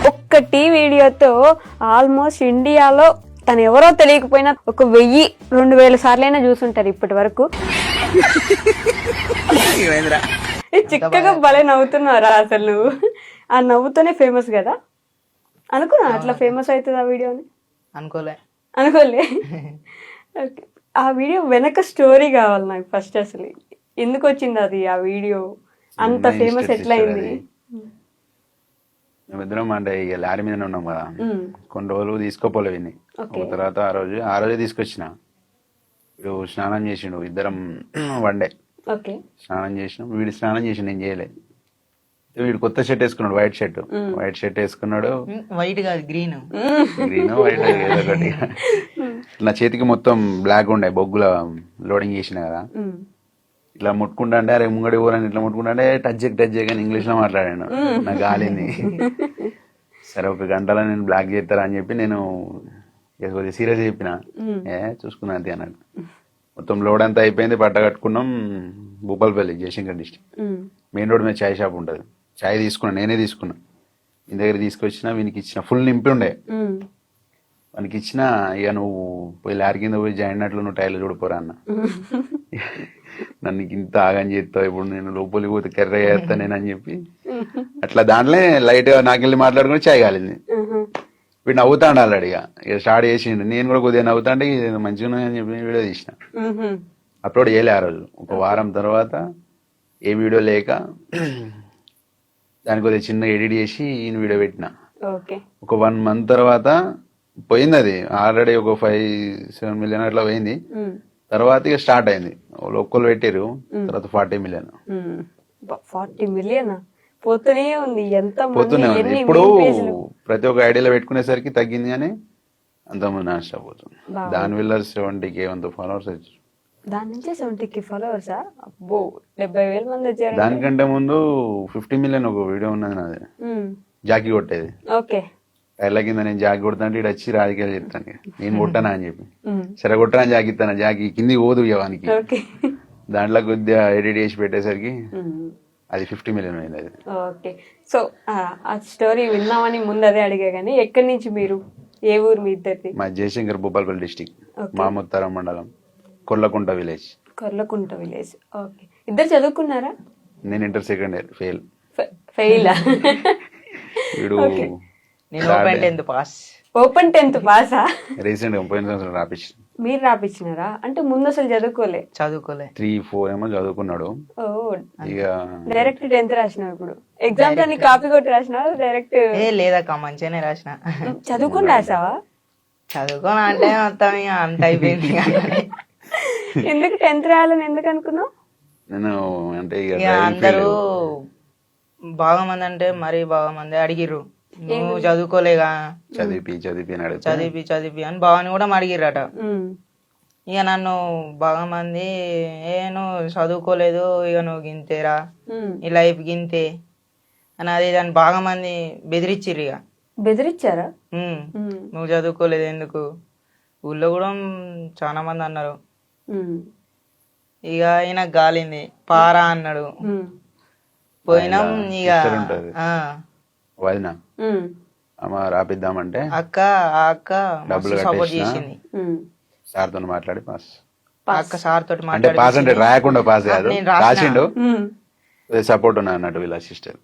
ఒక్కటి వీడియోతో ఆల్మోస్ట్ ఇండియాలో తను ఎవరో తెలియకపోయినా 1000-2000 సార్లైనా చూసుంటారు ఇప్పటి వరకు. చిక్కగా భలే నవ్వుతున్నారా అసలు నువ్వు? ఆ నవ్వుతోనే ఫేమస్ కదా. అనుకున్నా అట్లా ఫేమస్ అవుతుంది ఆ వీడియోని? అనుకోలే. ఆ వీడియో వెనక స్టోరీ కావాలి నాకు ఫస్ట్. అసలు ఎందుకు వచ్చింది అది ఆ వీడియో అంత ఫేమస్ ఎట్లా అయింది? మేమిద్దరం అంటే ఇక లారీ మీదనే ఉన్నాం కదా, కొన్ని రోజులు తీసుకోపోలే విని. తర్వాత ఆ రోజే తీసుకొచ్చిన. వీడు స్నానం చేసిండు, ఇద్దరం వన్డే స్నానం చేసినాం. వీడు స్నానం చేసి నేను చేయలేదు. వీడు కొత్త షర్ట్ వేసుకున్నాడు, వైట్ షర్ట్ వేసుకున్నాడు. వైట్ కాదు, గ్రీన్ వైట్ ఏదో ఒకటి. నా చేతికి మొత్తం బ్లాక్ ఉండే, బొగ్గుల లోడింగ్ చేసిన కదా. ఇట్లా ముట్టుకుంటా అంటే అరే ముంగడి ఊరని ఇట్లా ముట్టుకుంటా అంటే టచ్ కానీ ఇంగ్లీష్ లో మాట్లాడాను. నాకు గాలింది. సరే 1 గంటలో నేను బ్లాక్ చేస్తారా అని చెప్పి నేను కొద్దిగా సీరియస్ చెప్పిన. చూసుకున్నా అంతే అన్నాడు. మొత్తం లోడ్ అంతా అయిపోయింది, పట్ట కట్టుకున్నాం. Bhupalpalli, Jayashankar district main road మీద చాయ్ షాప్ ఉంటుంది. చాయ్ తీసుకున్నా, నేనే తీసుకున్నా. ఇంటి దగ్గర తీసుకొచ్చిన, వీనికి ఇచ్చిన. ఫుల్ నింపి ఉండే వానికి ఇచ్చిన. ఇక నువ్వు పోయి లారీ కింద పోయి జాయిన్ అట్లు నువ్వు టైర్లు చూడిపోరా అన్న. నన్ను ఇంత ఆగని చేస్తావు, ఇప్పుడు నేను లోపలికి పోతే కర్ర చేస్తా నేను అని చెప్పి అట్లా దాంట్లో లైట్ గా నాకెళ్ళి మాట్లాడుకుని చాయ్ కాలింది. వీడు నవ్వుతాడు ఆల్రెడీ. ఇక స్టార్ట్ చేసిండు. నేను కూడా కొద్దిగా నవ్వుతాంటే మంచిగా ఉన్నాయని చెప్పి వీడియో తీసిన. అప్లోడ్ చేయలే ఆ రోజు. 1 వారం తర్వాత ఏ వీడియో లేక దానికి కొద్దిగా చిన్న ఎడిట్ చేసి ఈయన వీడియో పెట్టిన. ఒక 1 మంత్ తర్వాత పోయింది అది. ఆల్రెడీ ఒక 5-7 మిలియన్ అట్లా పోయింది. తర్వాత ఇక స్టార్ట్ అయింది. ఒక్కరు పెట్టారు, తర్వాత 40 మిలియన్. 40 మిలియన్ పోతూనే ఉంది. పోతూనే ఉంది. ఇప్పుడు ప్రతి ఒక్క ఐడియాలో పెట్టుకునేసరికి తగ్గింది కానీ అంతమంది నష్టపోతుంది. దానివల్ల 70K ఫాలోవర్స్ వచ్చారు. దాని నుంచి 70K ఫాలోవర్సా? అబ్బో, 70,000 మంది వచ్చారు. దానికంటే ముందు 50 మిలియన్ ఒక వీడియో ఉన్నది నాది, జాకీ కొట్టేది. టైర్ల కింద నేను జాకీ కొడతా అంటే ఇటు వచ్చి రాజకీయాలు చెప్తాను. నేను కొట్టానా అని చెప్పి, సరే కొట్టనా జాకీ ఇస్తాను, జాకీ కింది పోదు ఇవ్వడానికి. దాంట్లో కొద్దిగా ఎడిట్ చేసి పెట్టేసరికి అది 50 మిలియన్ అయింది అది. ఓకే. సో ఆ స్టోరీ విన్నామని ముందు అదే అడిగా కానీ, ఎక్కడి నుంచి మీరు, ఏ ఊరు మీ ఇద్దరిది? మా జయశంకర్, భూపాలపల్లి డిస్టిక్, మాముత్తరం మండలం, కొర్లకుంట విలేజ్. ఓకే. ఇద్దరు చదువుకున్నారా? నేను ఇంటర్ సెకండ్ ఇయర్ ఫెయిల్. వీడు ఓపెన్ 10th పాసా? రీసెంట్ గా పోయిన సంవత్సరం రాపించిన. మీరు రాపించినారా? అంటే ముందు అసలు చదువుకోలే? 3-4 ఏమో చదువుకున్నాడు. ఇక డైరెక్ట్ 10th రాసినావు. ఇప్పుడు ఎగ్జామ్స్ అన్ని కాపీ కొట్టి రాసినావు డైరెక్ట్? లేదక్క, మంచిగానే రాసిన. చదువుకుని రాసావా? చదువుకోనా అంటే మొత్తం అంత అయిపోయింది. ఎందుకు 10th రాయాలని ఎందుకు అనుకున్నావు? నేను అంటే అందరూ బాగా మంది అంటే మరీ బాగా మంది అడిగిర్రు, నువ్వు చదువుకోలేగా, చదివి అని బావని కూడా అడిగిర్రట. ఇక నన్ను బాగా మంది నువ్వు చదువుకోలేదు, ఇక నువ్వు గింతేరా, నీ లైఫ్ గింతే అని అది దాన్ని బాగా మంది బెదిరించిర్రు. ఇక బెదిరించారా? నువ్వు చదువుకోలేదు ఎందుకు, ఊళ్ళో కూడా చాలా మంది అన్నారు. ఇక ఈయన గాలింది, పారా అన్నాడు. పోయినాం. ఇక రాపిద్దామంటే అక్క డబ్బులు సపోర్ట్ చేసింది. సార్ తో మాట్లాడి పాస్. అక్క సార్ తోటి అంటే పాస్ అంటే రాయకుండా పాస్ కాదు, రాసిండు. సపోర్ట్ ఉన్నా అన్నట్టు వీళ్ళ సిస్టర్.